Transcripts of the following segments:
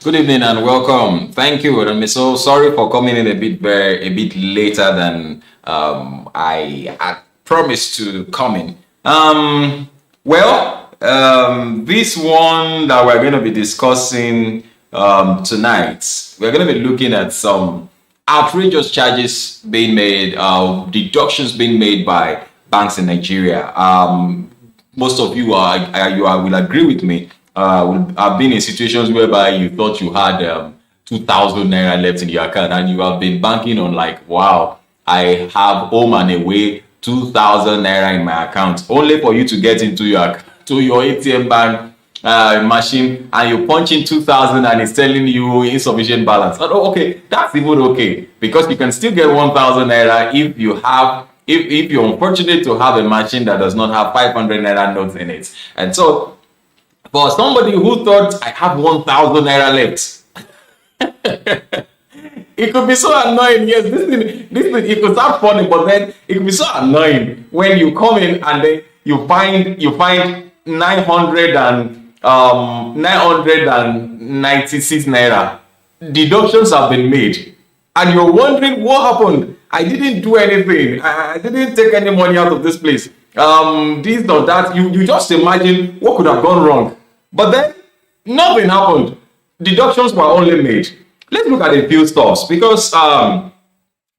Good evening and welcome. Thank you. And I'm so sorry for coming in a bit later than I had promised to come in. This one that we're going to be discussing tonight, we're going to be looking at some outrageous charges being made, deductions being made by banks in Nigeria. Most of you will agree with me. I've been in situations whereby you thought you had 2,000 naira left in your account and you have been banking on like, wow, I have home and away 2,000 naira in my account, only for you to get into your ATM bank machine and you punch in 2,000 and it's telling you insufficient balance. Oh, okay, that's even okay because you can still get 1,000 naira if you have. If you're unfortunate to have a machine that does not have 500 naira notes in it. And so for somebody who thought I have 1,000 naira left, it could be so annoying. Yes, this thing, it could sound funny, but then it could be so annoying when you come in and then you find 996 naira. Deductions have been made, and you're wondering what happened. I didn't do anything. I didn't take any money out of this place. This or that. You just imagine what could have gone wrong. But then nothing happened. Deductions were only made. Let's look at a few stuffs because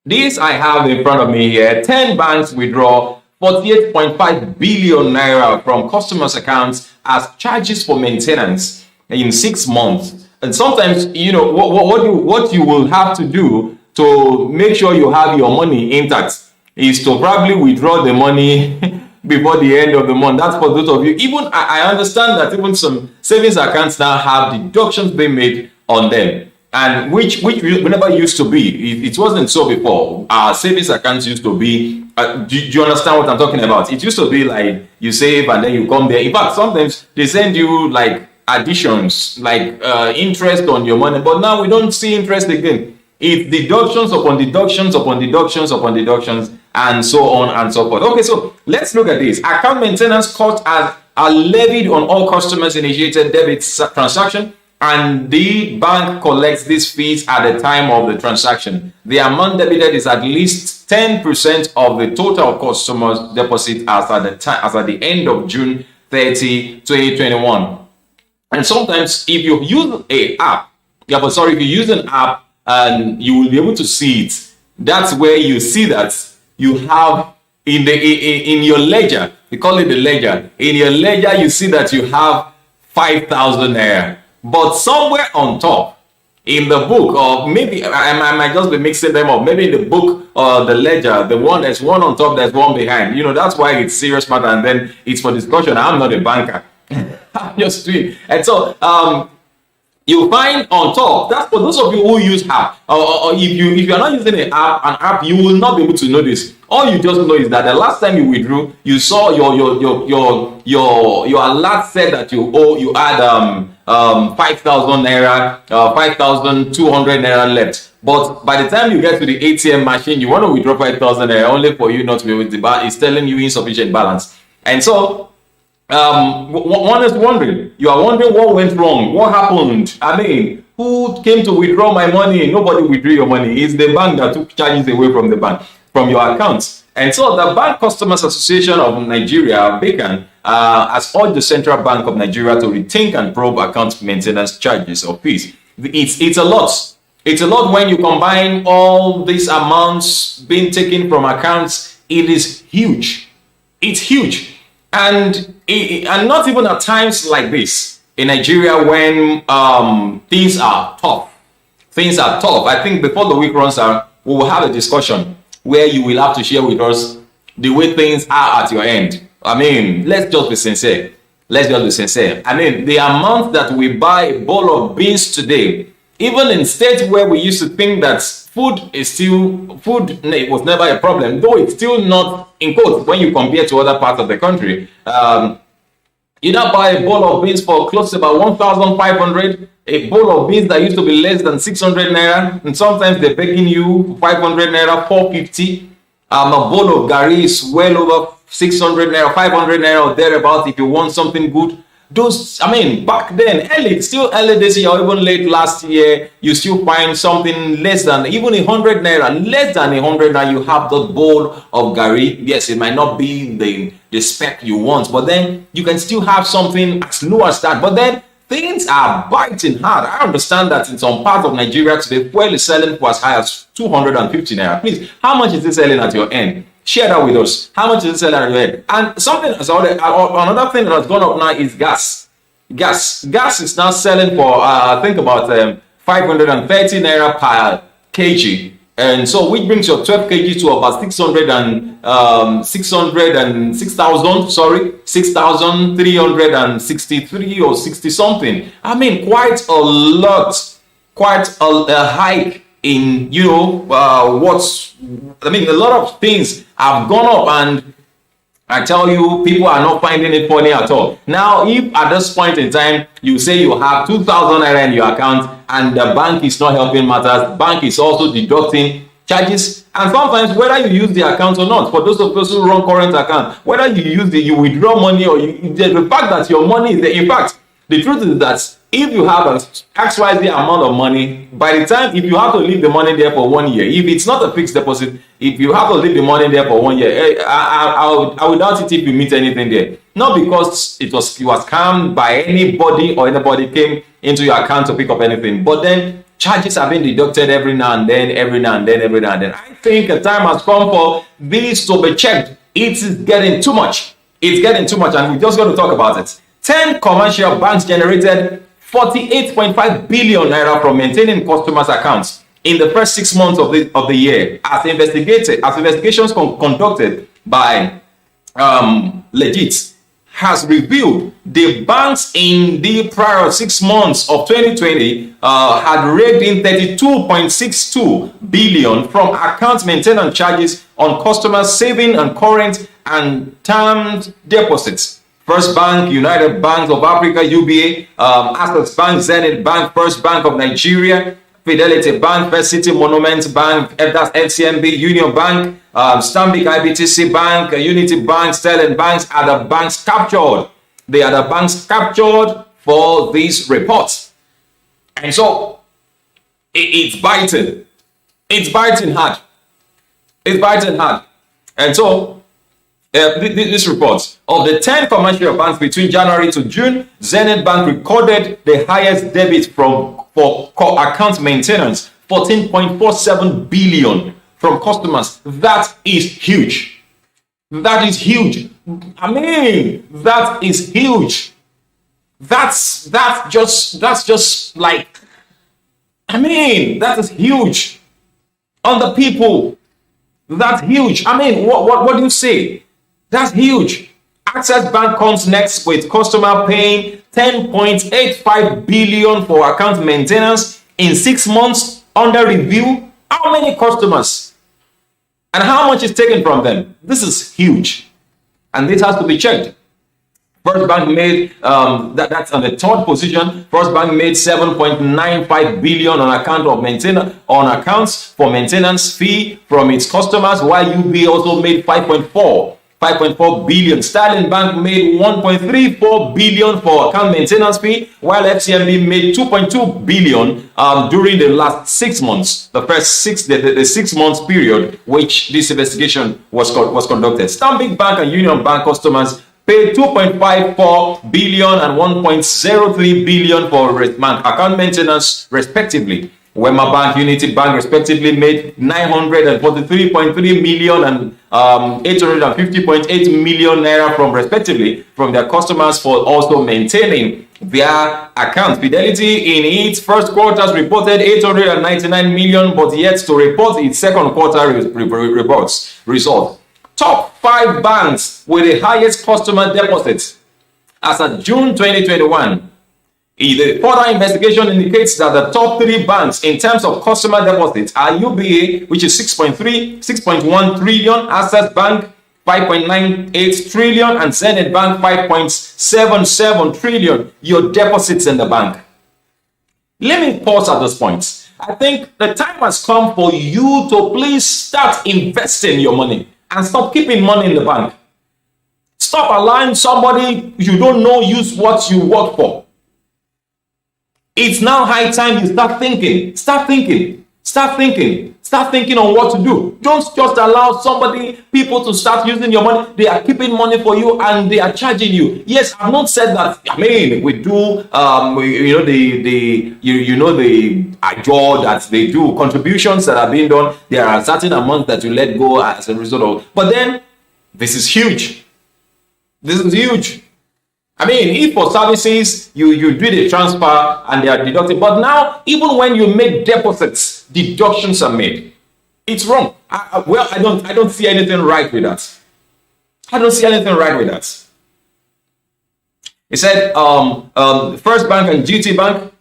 this I have in front of me here. 10 banks withdraw 48.5 billion naira from customers' accounts as charges for maintenance in 6 months. And sometimes, you know, what you will have to do to make sure you have your money intact is to probably withdraw the money before the end of the month. That's for those of you. Even I understand that even some savings accounts now have deductions being made on them, and which never used to be. It wasn't so before. Our savings accounts used to be. Do you understand what I'm talking about? It used to be like you save and then you come there. In fact, sometimes they send you like additions, like interest on your money. But now we don't see interest again. It's deductions upon deductions upon deductions upon deductions, and so on and so forth. Okay, so let's look at this. Account maintenance costs are levied on all customers initiated debit transaction, and the bank collects these fees at the time of the transaction. The amount debited is at least 10% of the total customers' deposit as at the end of June 30, 2021. And sometimes if you use if you use an app, and you will be able to see it. That's where you see that you have in your ledger. We call it the ledger. In your ledger, you see that you have 5,000 naira. But somewhere on top, in the book, or maybe I might just be mixing them up. Maybe in the book or the ledger, there's one on top, there's one behind. You know, that's why it's serious matter, and then it's for discussion. I'm not a banker. I'm just doing. And so you find on top, that's for those of you who use app, or if you are not using an app, you will not be able to know this. All you just know is that the last time you withdrew, you saw your alert said that you had 5,000 naira, 5,200 naira left. But by the time you get to the ATM machine, you want to withdraw 5,000 naira only for you not to be able to buy. It's telling you insufficient balance, and so. One is wondering, you are wondering what went wrong, what happened. I mean, who came to withdraw my money? Nobody withdrew your money. It's the bank that took charges away from the bank, from your accounts. And so the Bank Customers Association of Nigeria, BACAN, has urged the Central Bank of Nigeria to rethink and probe account maintenance charges or fees. It's a lot. It's a lot when you combine all these amounts being taken from accounts. It is huge. It's huge. And not even at times like this in Nigeria when things are tough. Things are tough. I think before the week runs out, we will have a discussion where you will have to share with us the way things are at your end. I mean, let's just be sincere. I mean, the amount that we buy a bowl of beans today, even in states where we used to think that food was never a problem, though it's still not in quotes when you compare to other parts of the country. You now buy a bowl of beans for close to about 1,500. A bowl of beans that used to be less than 600 naira, and sometimes they're begging you 500 naira, 450. A bowl of gari is well over 600 naira, 500 naira or thereabouts if you want something good. those, I mean, back then, early, still early this year, or even late last year, you still find something less than even 100 naira, less than 100 naira. You have the bowl of gari. Yes, it might not be the spec you want, but then you can still have something as low as that. But then things are biting hard. I understand that in some parts of Nigeria today, fuel is selling for as high as 250 naira. Please, how much is it selling at your end? Share that with us. How much is it selling at your end? And something that's another thing that has gone up now is gas. Gas is now selling for I think about 530 naira per kg. And so which brings your 12 kg to about 6,363 or 60 something. I mean, quite a lot, quite a hike in, you know, a lot of things have gone up, and I tell you, people are not finding it funny at all. Now, if at this point in time, you say you have 2,000 naira in your account and the bank is not helping matters, the bank is also deducting charges, and sometimes whether you use the account or not, for those of us who run current account, whether you use you withdraw money or the fact that your money is there. In fact, the truth is that if you have an XYZ amount of money, by the time, if you have to leave the money there for 1 year, if it's not a fixed deposit, if you have to leave the money there for 1 year, I would doubt it if you meet anything there. Not because you was scammed by anybody or anybody came into your account to pick up anything, but then charges have been deducted every now and then. I think a time has come for this to be checked. It is getting too much. It's getting too much, and we just got to talk about it. 10 commercial banks generated 48.5 billion naira from maintaining customers' accounts in the first 6 months of the year, as investigations conducted by Legit has revealed. The banks in the prior 6 months of 2020 had raked in 32.62 billion from account maintenance charges on customers' saving and current and termed deposits. First Bank, United Bank of Africa, UBA, Access Bank, Zenith Bank, First Bank of Nigeria, Fidelity Bank, First City Monument Bank, that's FCMB, Union Bank, Stanbic IBTC Bank, Unity Bank, Sterling Banks are the banks captured. They are the banks captured for these reports. And so it's biting. It's biting hard. It's biting hard. And so this report of the 10 commercial banks between January to June, Zenith Bank recorded the highest debit for account maintenance, 14.47 billion from customers. That is huge. That is huge. I mean, that is huge. That's just like, I mean, that is huge on the people. That's huge. I mean, what do you say? That's huge. Access Bank comes next with customer paying 10.85 billion for account maintenance in 6 months under review. How many customers? And how much is taken from them? This is huge. And this has to be checked. First Bank made, that's on the third position. First Bank made 7.95 billion on account of accounts for maintenance fee from its customers, while UB also made 5.4 billion. Sterling Bank made 1.34 billion for account maintenance fee, while FCMB made 2.2 billion during the last 6 months, the first 6 months period which this investigation was conducted. Stanbic Bank and Union Bank customers paid 2.54 billion and 1.03 billion for account maintenance respectively. Wema Bank, Unity Bank respectively made 943.3 million and 850.8 million naira from their customers for also maintaining their account. Fidelity in its first quarter reported 899 million, but yet to report its second quarter results. Top 5 banks with the highest customer deposits as of June 2021. The further investigation indicates that the top 3 banks in terms of customer deposits are UBA, which is 6.1 trillion, Access Bank 5.98 trillion, and Zenith Bank 5.77 trillion. Your deposits in the bank. Let me pause at this point. I think the time has come for you to please start investing your money and stop keeping money in the bank. Stop allowing somebody you don't know use what you work for. It's now high time you start thinking. Start thinking. Start thinking. Start thinking on what to do. Don't just allow people to start using your money. They are keeping money for you and they are charging you. Yes, I've not said that. I mean, we do, the ajo that they do, contributions that are being done. There are certain amounts that you let go as a result of. But then, this is huge. This is huge. I mean, if for services, you do the transfer and they are deducted. But now, even when you make deposits, deductions are made. It's wrong. I don't see anything right with that. I don't see anything right with that. He said, First Bank and GT Bank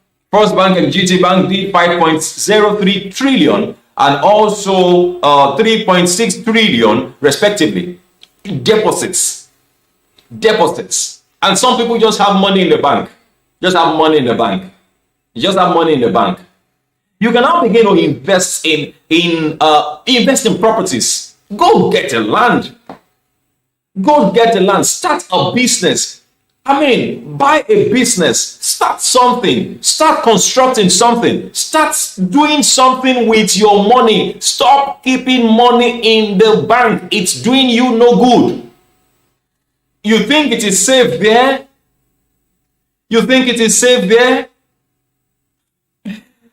did 5.03 trillion and also 3.6 trillion respectively. Deposits. And some people just have money in the bank. You just have money in the bank. You can now begin to invest in properties. Go get a land. Start a business. I mean, buy a business. Start something. Start constructing something. Start doing something with your money. Stop keeping money in the bank. It's doing you no good. You think it is safe there?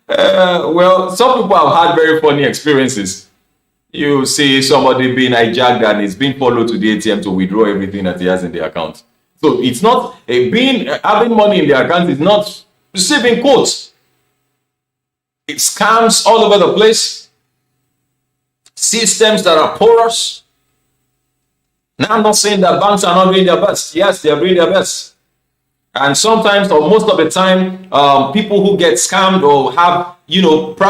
Well, some people have had very funny experiences. You see somebody being hijacked and is being followed to the ATM to withdraw everything that he has in the account. So it's not having money in the account is not receiving quotes. It's scams all over the place. Systems that are porous. Now, I'm not saying that banks are not doing their best. Yes, they are doing their best. And sometimes, or most of the time, people who get scammed or have,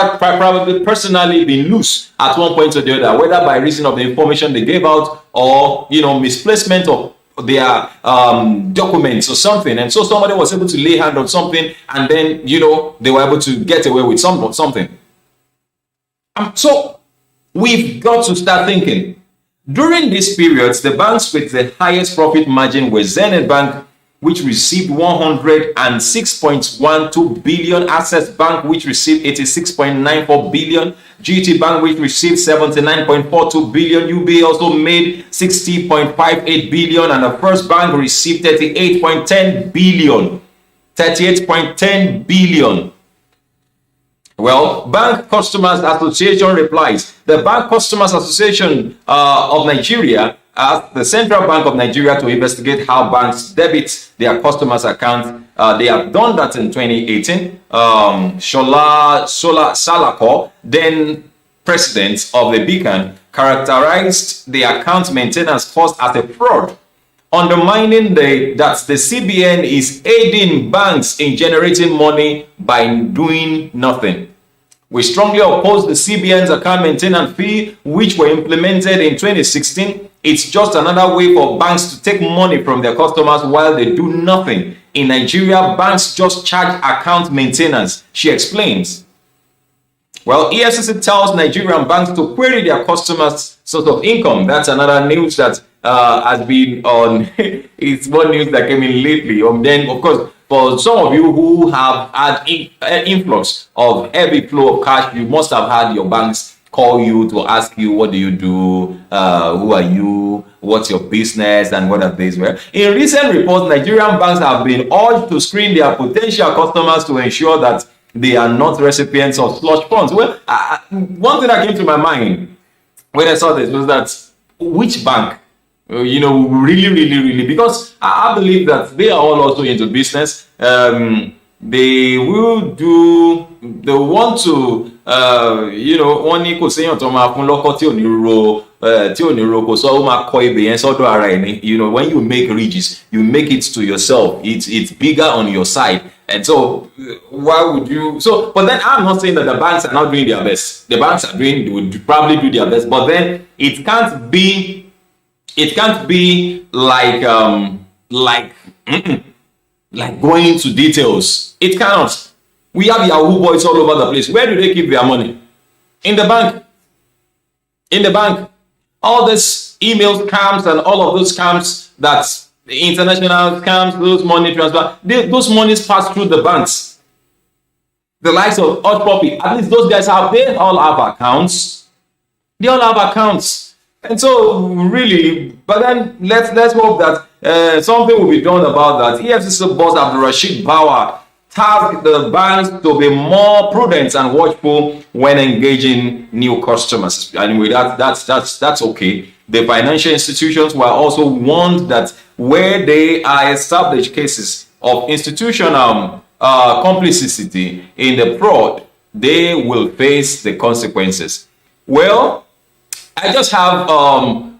probably personally been loose at one point or the other, whether by reason of the information they gave out or, misplacement of their documents or something. And so somebody was able to lay hand on something and then, they were able to get away with something. So we've got to start thinking. During these periods, the banks with the highest profit margin were Zenith Bank, which received 106.12 billion, Access Bank, which received 86.94 billion, GT Bank, which received 79.42 billion, UBA also made 60.58 billion, and the First Bank received 38.10 billion. Well, Bank Customers Association replies. The Bank Customers Association of Nigeria asked the Central Bank of Nigeria to investigate how banks debit their customers' accounts. They have done that in 2018. Shola Salako, then president of the Beacon, characterized the account maintenance cost as a fraud, undermining that the CBN is aiding banks in generating money by doing nothing. We strongly oppose the CBN's account maintenance fee, which were implemented in 2016. It's just another way for banks to take money from their customers while they do nothing. In Nigeria, banks just charge account maintenance, she explains. Well, EFCC tells Nigerian banks to query their customers' source of income. That's another news that has been on. It's one news that came in lately. Then, of course, for some of you who have had influx of heavy flow of cash, you must have had your banks call you to ask you, what do you do? Who are you? What's your business? And what are these? Well, in recent reports, Nigerian banks have been urged to screen their potential customers to ensure that they are not recipients of slush funds. Well, one thing that came to my mind when I saw this was that which bank, really, because I believe that they are all also into business. They want to, wọ́n ní kò séyàn tó máa fún lọ́kọ́ tí ò ní ro kò sọ ó máa kọ ibè yẹn sọ́dọ̀ ara ẹ̀ ni. When you make ridges, you make it to yourself. It's bigger on your side. And so, why would you? So, but then I'm not saying that the banks are not doing their best. The banks would probably do their best, but then it can't be like going into details. It cannot. We have Yahoo boys all over the place. Where do they keep their money? In the bank. All this, email scams and all of those scams, that international scams, those money transfer, those monies pass through the banks. The likes of Hot Puppy, at least those guys they all have accounts. They all have accounts. And so really, but then let's hope that something will be done about that. EFCC boss Abdulrasheed Bauer tasked the banks to be more prudent and watchful when engaging new customers. Anyway, that's okay. The financial institutions were also warned that where they are established cases of institutional complicity in the fraud, they will face the consequences. Well, I just have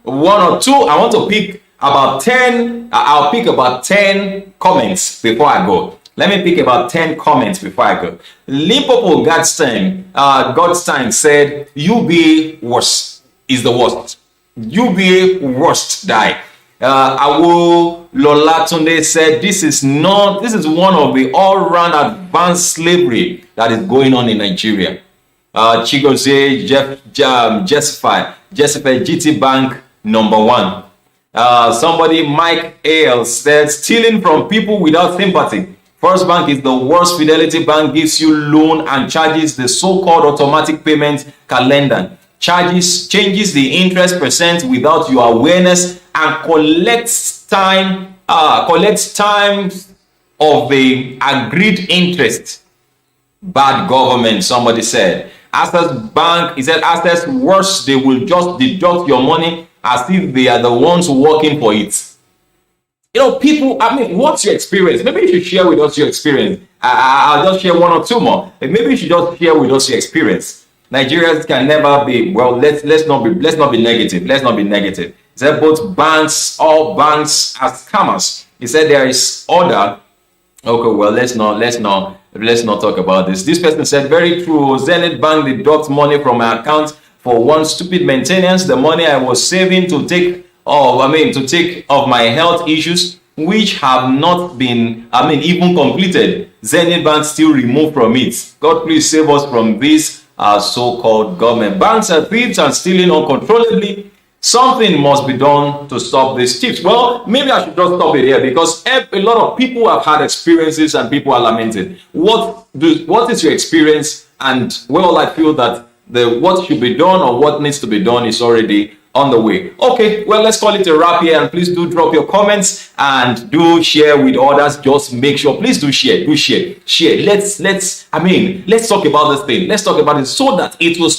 one or two. I want to pick about 10. I'll pick about 10 comments before I go. Let me pick about 10 comments before I go. Limpopo Godstein said, UBA worst is the worst. UBA worst die. Awo Lolatunde said, this is one of the all-round advanced slavery that is going on in Nigeria. Chigozie Jessica GT Bank #1. Somebody, Mike Ale, said, stealing from people without sympathy. First Bank is the worst. Fidelity Bank gives you loan and charges the so-called automatic payment calendar. Changes the interest percent without your awareness and collects time of the agreed interest. Bad government, somebody said. Access Bank, he said, Access worse, they will just deduct your money as if they are the ones working for it. You know, people, I mean, what's your experience? Maybe you should share with us your experience. I'll just share one or two more. Maybe you should just share with us your experience. Nigerians can never be, well, let's not be negative. Let's not be negative. He said both banks, all banks are scammers. He said there is order. Okay, well, let's not talk about this. This person said, very true. Zenith Bank deducts money from my account for one stupid maintenance. The money I was saving to take of my health issues, which have not been, even completed. Zenith Bank still removed from it. God, please save us from this so-called government. Banks are thieves and stealing uncontrollably. Something must be done to stop these thieves. Well, maybe I should just stop it here because a lot of people have had experiences and people are lamented. What is your experience? And well, I feel that what should be done or what needs to be done is already on the way. Okay, well, let's call it a wrap here, and please do drop your comments and do share with others. Just make sure, please do share. Let's talk about this thing. Let's talk about it so that it will stop.